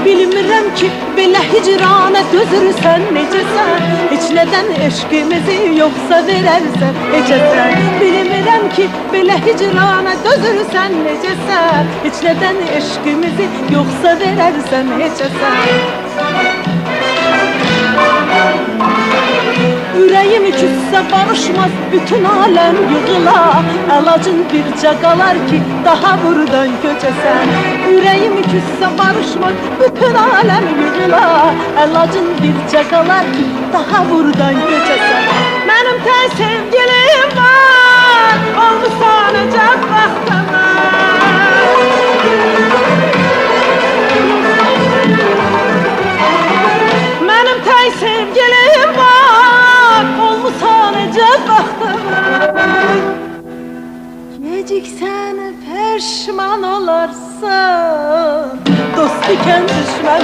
Bilmirəm ki, belə hicrana dözürsən necəsən. Heç nədən eşqimizi yoxsa verərsən necəsən. Bilmirəm ki, belə hicrana dözürsən necəsən. Heç nədən eşqimizi yoxsa verərsən necəsən. Ürəyim küssə barışmaz, bütün aləm yığıla. Əlacın bircə qalar ki, daha buradan köçəsən. Ürəyim küssə barışmaz, bütün aləm yığıla. Əlacın bircə qalar ki, daha buradan köçəsən. Mənim tək sevgilim var, olmuşsan əcəb vaxtıma. Mənim tək sevgilim var, olmuşsan əcəb vaxtıma. Geciksən peşman olarsan, dost ikən düşmən.